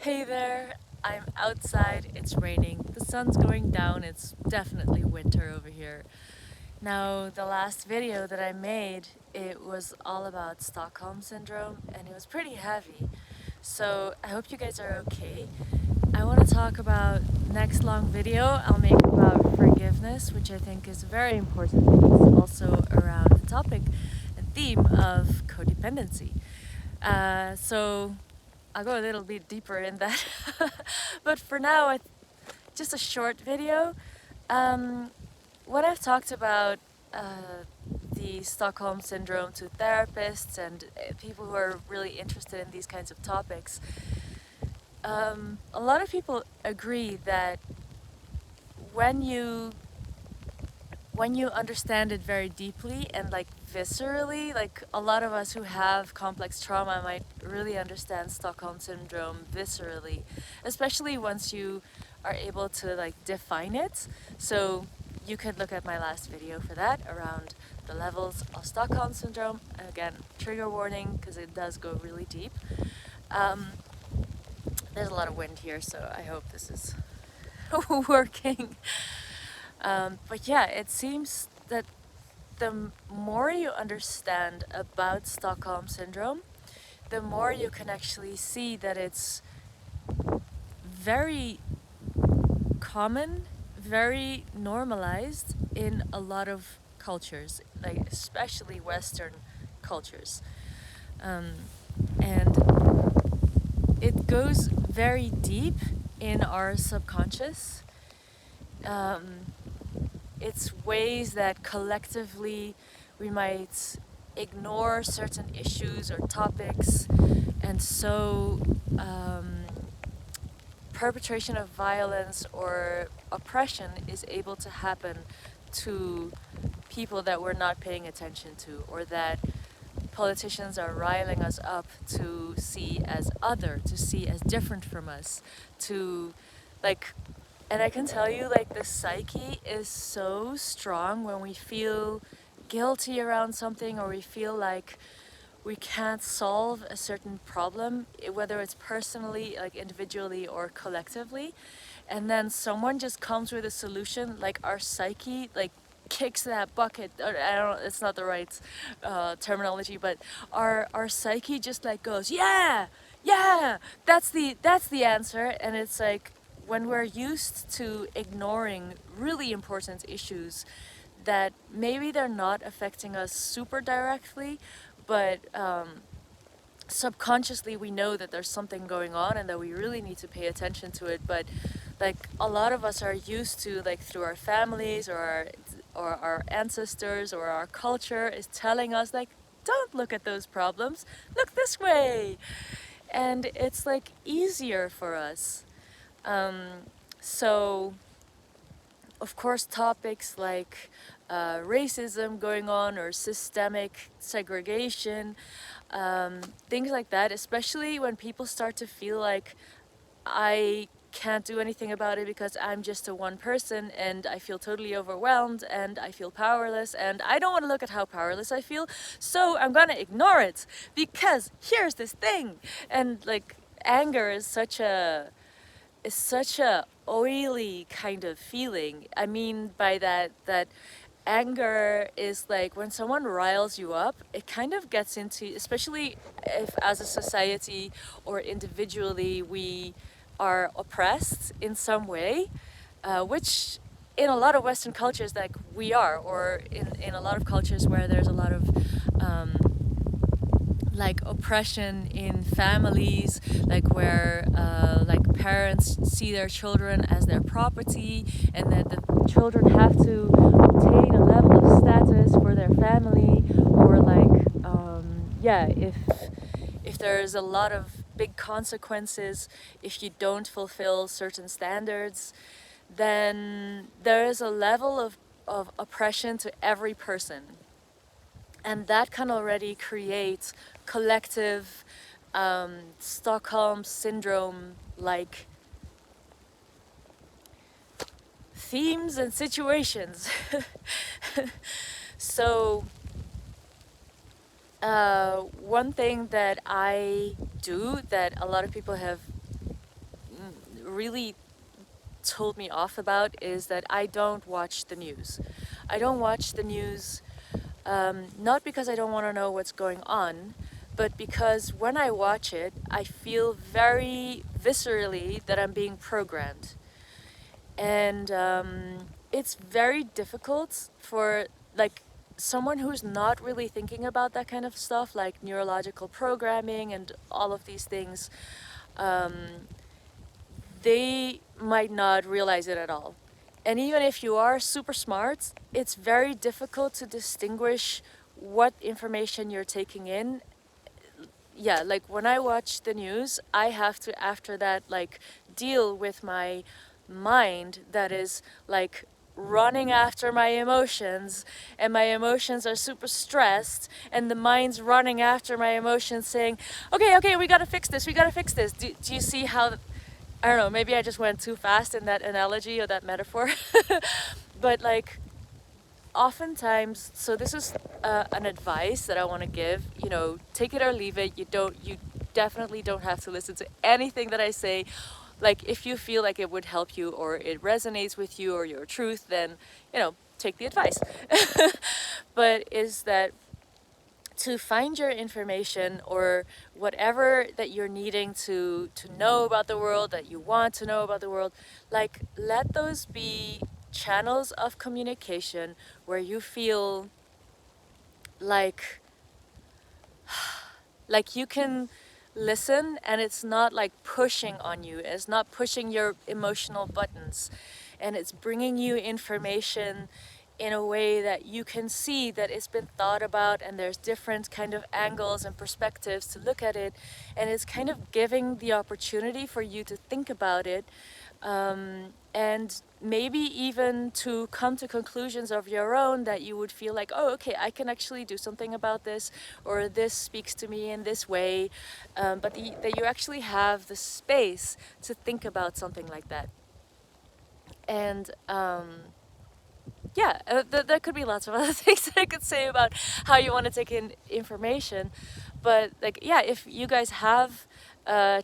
Hey there, I'm outside, it's raining, the sun's going down, it's definitely winter over here. Now, the last video that I made, it was all about Stockholm Syndrome and it was pretty heavy. So I hope you guys are okay. I want to talk about next long video I'll make about forgiveness, which I think is a very important piece also around the topic and theme of codependency. So I'll go a little bit deeper in that. But for now, just a short video. When I've talked about the Stockholm Syndrome to therapists and people who are really interested in these kinds of topics, a lot of people agree that when you understand it very deeply and like viscerally, like a lot of us who have complex trauma might really understand Stockholm Syndrome viscerally, especially once you are able to like define it. So you could look at my last video for that around the levels of Stockholm Syndrome. Again, trigger warning because it does go really deep. There's a lot of wind here, so I hope this is working. But yeah, it seems that the more you understand about Stockholm Syndrome, the more you can actually see that it's very common, very normalized in a lot of cultures, like especially Western cultures. And it goes very deep in our subconscious. It's ways that collectively we might ignore certain issues or topics, and so perpetration of violence or oppression is able to happen to people that we're not paying attention to, or that politicians are riling us up to see as other, to see as different from us, to like. And I can tell you, like, the psyche is so strong when we feel guilty around something, or we feel like we can't solve a certain problem, whether it's personally, like individually or collectively, and then someone just comes with a solution, like our psyche, like kicks that bucket. Or, I don't. It's not the right terminology, but our psyche just like goes, yeah, yeah, that's the answer, and it's like when we're used to ignoring really important issues that maybe they're not affecting us super directly, but subconsciously we know that there's something going on and that we really need to pay attention to it. But like a lot of us are used to, like through our families or our ancestors or our culture is telling us like, don't look at those problems, look this way, and it's like easier for us. So of course topics like racism going on or systemic segregation, things like that, especially when people start to feel like I can't do anything about it because I'm just a one person and I feel totally overwhelmed and I feel powerless and I don't want to look at how powerless I feel, so I'm gonna ignore it because here's this thing. And like anger is such a oily kind of feeling. I mean by that anger is like when someone riles you up, it kind of gets into, especially if as a society or individually we are oppressed in some way, which in a lot of Western cultures like we are, or in a lot of cultures where there's a lot of like oppression in families, like where like parents see their children as their property and that the children have to obtain a level of status for their family, or like yeah, if there's a lot of big consequences if you don't fulfill certain standards, then there is a level of oppression to every person, and that can already create collective Stockholm Syndrome like themes and situations. So one thing that I do that a lot of people have really told me off about is that I don't watch the news. I don't watch the news not because I don't want to know what's going on, but because when I watch it, I feel very viscerally that I'm being programmed. And it's very difficult for like someone who's not really thinking about that kind of stuff, like neurological programming and all of these things. They might not realize it at all. And even if you are super smart, it's very difficult to distinguish what information you're taking in. Yeah, like when I watch the news, I have to, after that, like deal with my mind that is like running after my emotions, and my emotions are super stressed, and the mind's running after my emotions saying, okay, we gotta fix this, we gotta fix this. Do you see how, I don't know, maybe I just went too fast in that analogy or that metaphor. But like oftentimes, so this is an advice that I want to give, you know, take it or leave it. You definitely don't have to listen to anything that I say. Like if you feel like it would help you or it resonates with you or your truth, then, you know, take the advice. But is that to find your information or whatever that you're needing to know about the world, that you want to know about the world, like let those be channels of communication where you feel like you can listen, and it's not like pushing on you, it's not pushing your emotional buttons, and it's bringing you information in a way that you can see that it's been thought about, and there's different kind of angles and perspectives to look at it, and it's kind of giving the opportunity for you to think about it, and maybe even to come to conclusions of your own that you would feel like, oh, okay, I can actually do something about this, or this speaks to me in this way, but that you actually have the space to think about something like that. And yeah, there could be lots of other things that I could say about how you want to take in information, but like, yeah, if you guys have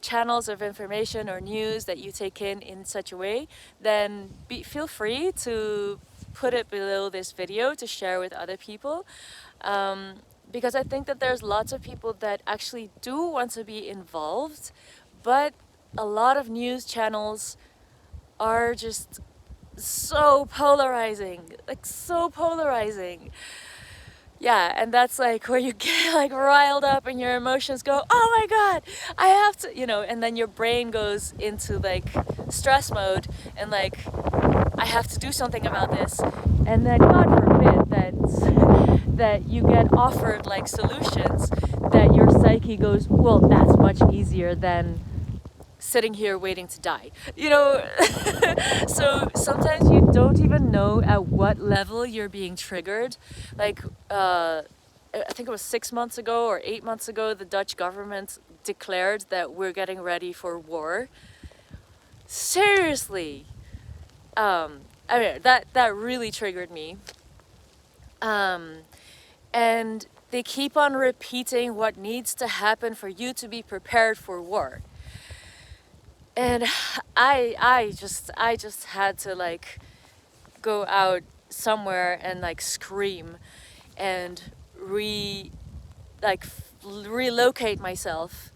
channels of information or news that you take in such a way, then feel free to put it below this video to share with other people, because I think that there's lots of people that actually do want to be involved, but a lot of news channels are just so polarizing, like so polarizing. Yeah, and that's like where you get like riled up and your emotions go, oh my god, I have to, you know, and then your brain goes into like stress mode and like, I have to do something about this. And then God forbid that you get offered like solutions that your psyche goes, well, that's much easier than sitting here waiting to die, you know. So sometimes you don't even know at what level you're being triggered. Like I think it was 6 months ago or 8 months ago, the Dutch government declared that we're getting ready for war. Seriously, I mean, that really triggered me, and they keep on repeating what needs to happen for you to be prepared for war. And I just had to like go out somewhere and like scream and relocate myself.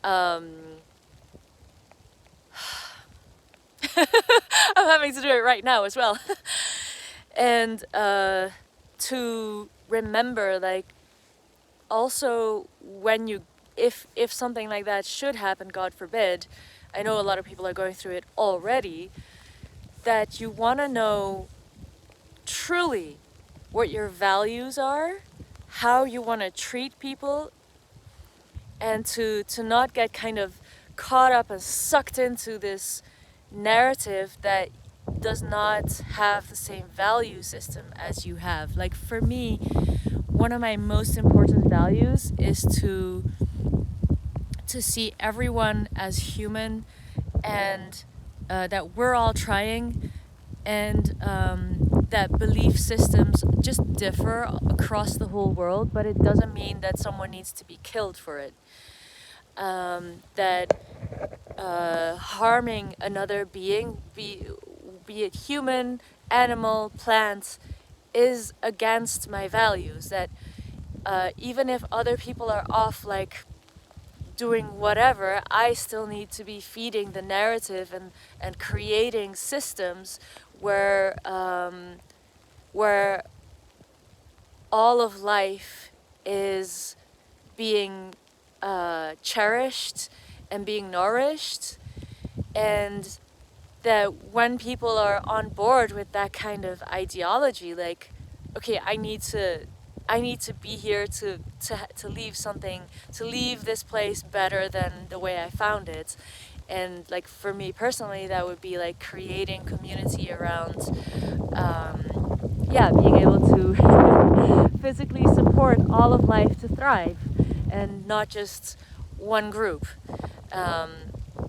I'm having to do it right now as well. And to remember, like, also when you, if something like that should happen, God forbid, I know a lot of people are going through it already, that you want to know truly what your values are, how you want to treat people, and to not get kind of caught up and sucked into this narrative that does not have the same value system as you have. Like for me, one of my most important values is to see everyone as human, and that we're all trying, and that belief systems just differ across the whole world, but it doesn't mean that someone needs to be killed for it. That harming another being, be it human, animal, plant, is against my values. That even if other people are off, like doing whatever, I still need to be feeding the narrative and creating systems where all of life is being cherished and being nourished, and that when people are on board with that kind of ideology, like, okay, I need to be here to leave something, to leave this place better than the way I found it. And like for me personally, that would be like creating community around, yeah, being able to physically support all of life to thrive, and not just one group. Um,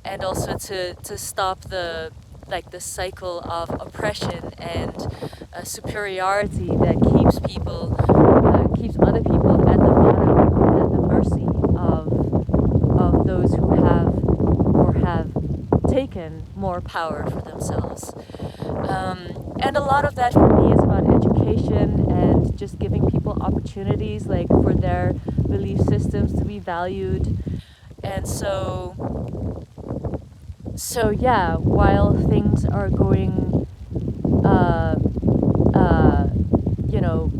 and also to stop the cycle of oppression and superiority that keeps other people at the bottom and at the mercy of those who have taken more power for themselves. And a lot of that for me is about education and just giving people opportunities, like for their belief systems to be valued. And so yeah, while things are going, uh, uh, you know,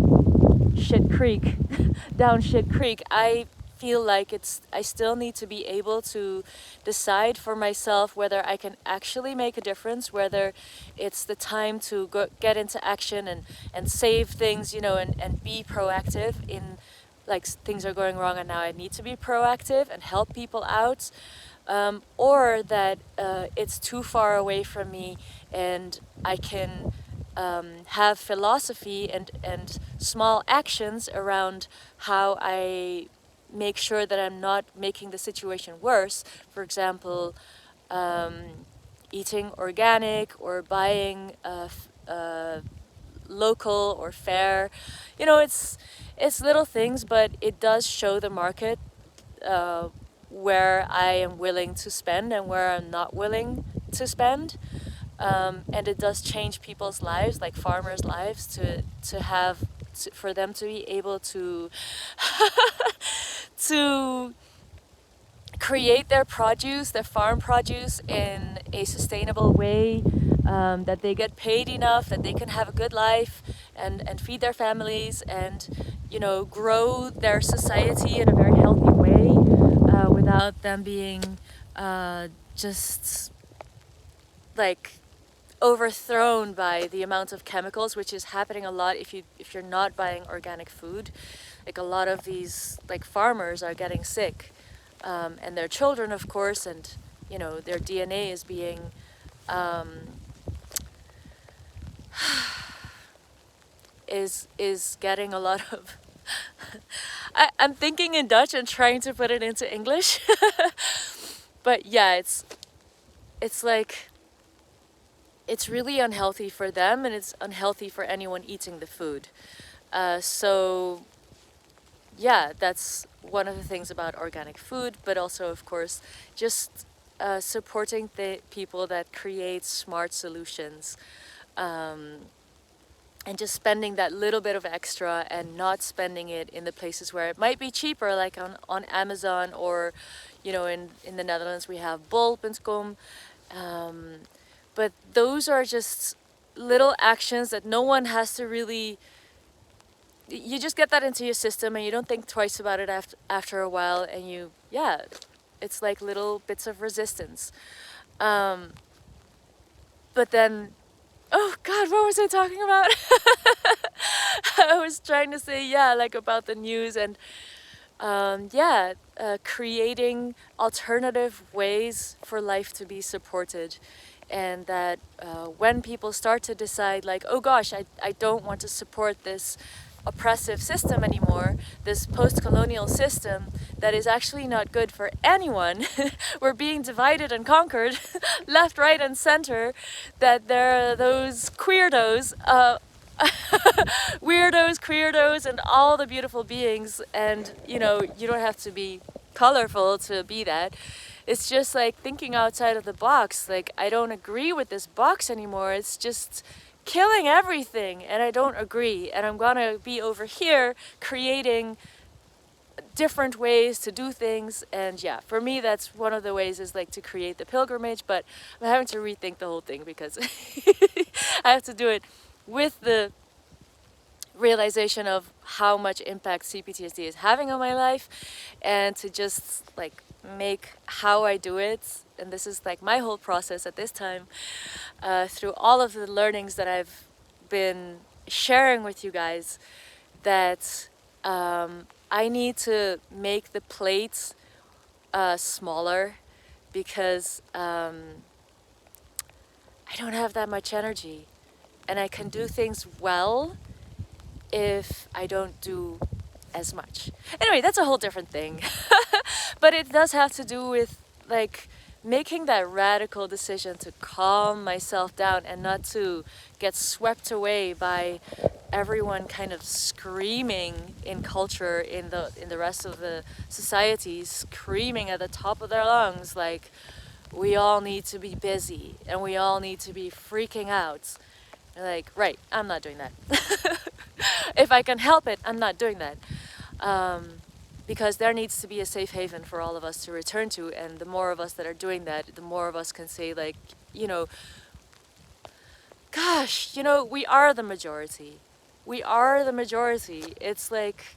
shit creek, down shit creek, I feel like I still need to be able to decide for myself whether I can actually make a difference, whether it's the time to get into action and save things, and be proactive in, like, things are going wrong and now I need to be proactive and help people out, or that it's too far away from me and I can have philosophy and small actions around how I make sure that I'm not making the situation worse. For example, eating organic or buying local or fair. It's little things, but it does show the market where I am willing to spend and where I'm not willing to spend. And it does change people's lives, like farmers' lives, for them to be able to to create their produce, their farm produce, in a sustainable way, that they get paid enough, that they can have a good life and feed their families and, grow their society in a very healthy way, without them being just like overthrown by the amount of chemicals, which is happening a lot if you're not buying organic food. Like, a lot of these, like, farmers are getting sick, and their children, of course, and their DNA is being is getting a lot of I'm thinking in Dutch and trying to put it into English. But yeah, it's like, it's really unhealthy for them, and it's unhealthy for anyone eating the food. So yeah, that's one of the things about organic food, but also, of course, just supporting the people that create smart solutions, and just spending that little bit of extra and not spending it in the places where it might be cheaper, like on Amazon, or in the Netherlands we have bol.com. But those are just little actions that no one has to really, you just get that into your system and you don't think twice about it after a while, and it's like little bits of resistance. But then, oh God, what was I talking about? I was trying to say, like, about the news and creating alternative ways for life to be supported. And that when people start to decide, like, oh gosh, I don't want to support this oppressive system anymore, this post-colonial system that is actually not good for anyone. We're being divided and conquered, left, right, and center, that there are those queerdos, weirdos, queerdos, and all the beautiful beings, and you don't have to be colorful to be that. It's just like thinking outside of the box. Like, I don't agree with this box anymore. It's just killing everything, and I don't agree. And I'm gonna be over here creating different ways to do things. And yeah, for me, that's one of the ways, is like to create the pilgrimage. But I'm having to rethink the whole thing, because I have to do it with the realization of how much impact CPTSD is having on my life, and to just like make how I do it, and this is like my whole process at this time, through all of the learnings that I've been sharing with you guys, that I need to make the plates smaller, because I don't have that much energy, and I can do things well if I don't do as much. Anyway, that's a whole different thing. But it does have to do with like making that radical decision to calm myself down, and not to get swept away by everyone kind of screaming in culture, in the rest of the society, screaming at the top of their lungs like, we all need to be busy and we all need to be freaking out. Like, right, I'm not doing that. If I can help it, I'm not doing that. Because there needs to be a safe haven for all of us to return to, and the more of us that are doing that, the more of us can say, like, you know, gosh, you know, we are the majority. We are the majority. It's like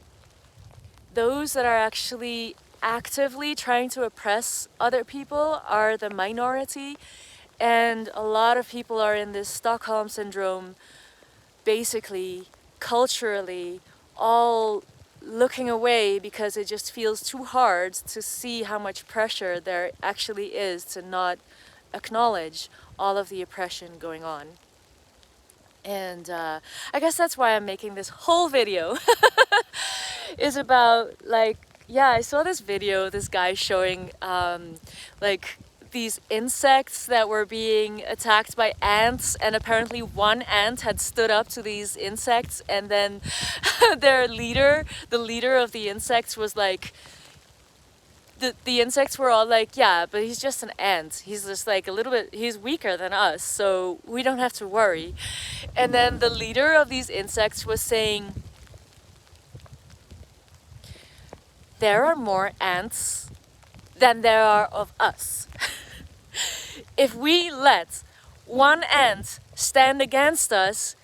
those that are actually actively trying to oppress other people are the minority, and a lot of people are in this Stockholm Syndrome, basically, culturally, all looking away because it just feels too hard to see how much pressure there actually is to not acknowledge all of the oppression going on. And I guess that's why I'm making this whole video. Is about, like, yeah, I saw this video, this guy showing like these insects that were being attacked by ants, and apparently one ant had stood up to these insects, and then their leader, the leader of the insects, was like, the insects were all like, yeah, but he's just an ant. He's just like a little bit, he's weaker than us, so we don't have to worry. And then the leader of these insects was saying, there are more ants than there are of us. If we let one ant stand against us,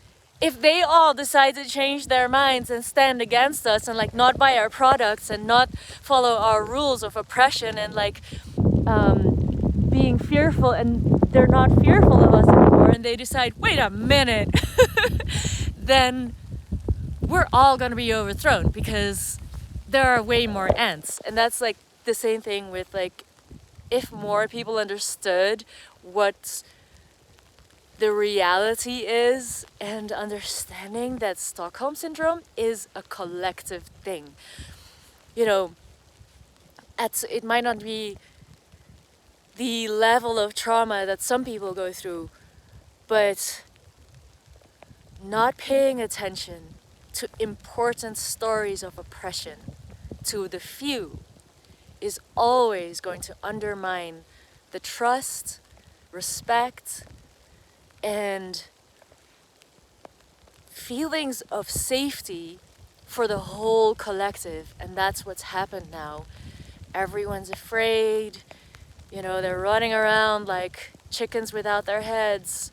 if they all decide to change their minds and stand against us and like not buy our products and not follow our rules of oppression and like being fearful, and they're not fearful of us anymore, and they decide, wait a minute, then we're all gonna be overthrown because there are way more ants. And that's like the same thing with like, if more people understood what the reality is, and understanding that Stockholm Syndrome is a collective thing. You know, it might not be the level of trauma that some people go through, but not paying attention to important stories of oppression to the few is always going to undermine the trust, respect, and feelings of safety for the whole collective. And that's what's happened now. Everyone's afraid, you know, they're running around like chickens without their heads,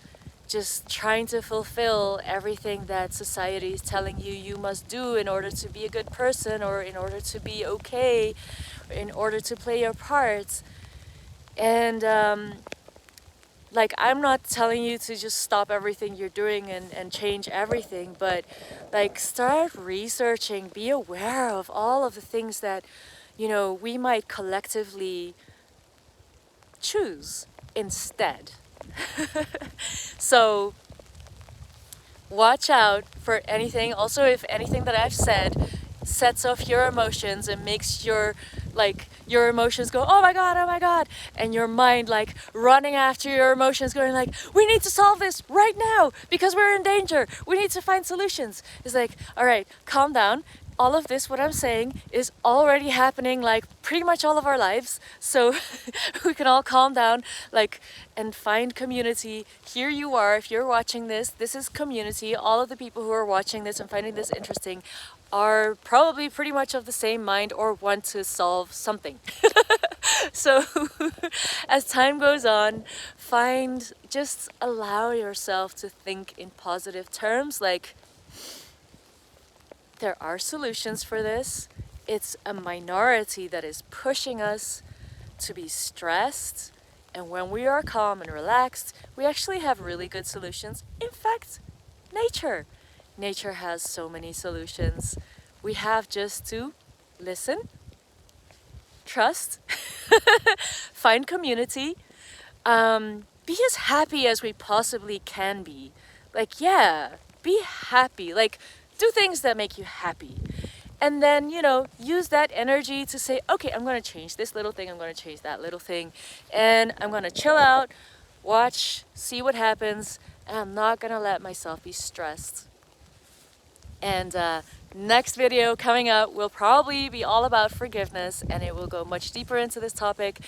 just trying to fulfill everything that society is telling you you must do in order to be a good person, or in order to be okay, in order to play your part. And like, I'm not telling you to just stop everything you're doing and change everything, but like, start researching, be aware of all of the things that, you know, we might collectively choose instead. So watch out for anything. Also, if anything that I've said sets off your emotions and makes your emotions go, oh my god, and your mind like running after your emotions, going like, we need to solve this right now because we're in danger, we need to find solutions. It's like, all right, calm down. all of this, what I'm saying, is already happening like pretty much all of our lives. So we can all calm down, like, and find community. Here you are, if you're watching this, this is community. All of the people who are watching this and finding this interesting are probably pretty much of the same mind or want to solve something. So as time goes on, just allow yourself to think in positive terms, like, there are solutions for this. It's a minority that is pushing us to be stressed. And when we are calm and relaxed, we actually have really good solutions. In fact, nature. Nature has so many solutions. We have just to listen, trust, find community, be as happy as we possibly can be. Like, yeah, be happy. Like, do things that make you happy. And then, use that energy to say, okay, I'm going to change this little thing, I'm going to change that little thing, and I'm going to chill out, watch, see what happens, and I'm not going to let myself be stressed. And next video coming up will probably be all about forgiveness, and it will go much deeper into this topic.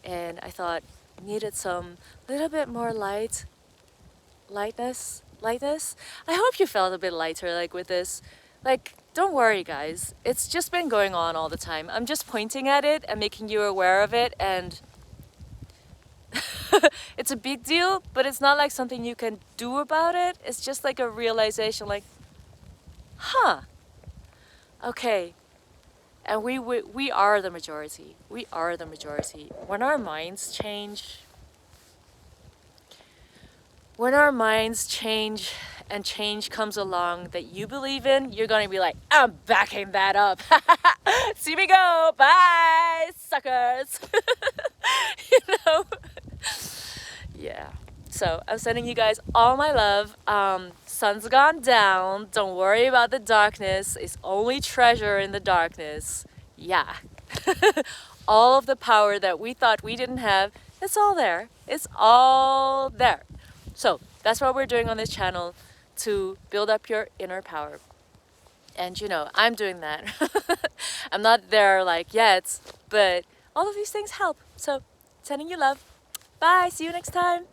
And I thought needed some little bit more lightness. I hope you felt a bit lighter, like, with this. Like, don't worry, guys. It's just been going on all the time. I'm just pointing at it and making you aware of it, and it's a big deal, but it's not like something you can do about it. It's just like a realization, like, huh, okay. And we are the majority. We are the majority. When our minds change and change comes along that you believe in, you're going to be like, I'm backing that up. See me go. Bye, suckers. Yeah. So I'm sending you guys all my love. Sun's gone down. Don't worry about the darkness. It's only treasure in the darkness. Yeah. All of the power that we thought we didn't have, it's all there. It's all there. So that's what we're doing on this channel, to build up your inner power. And I'm doing that. I'm not there like yet, but all of these things help. So sending you love. Bye. See you next time.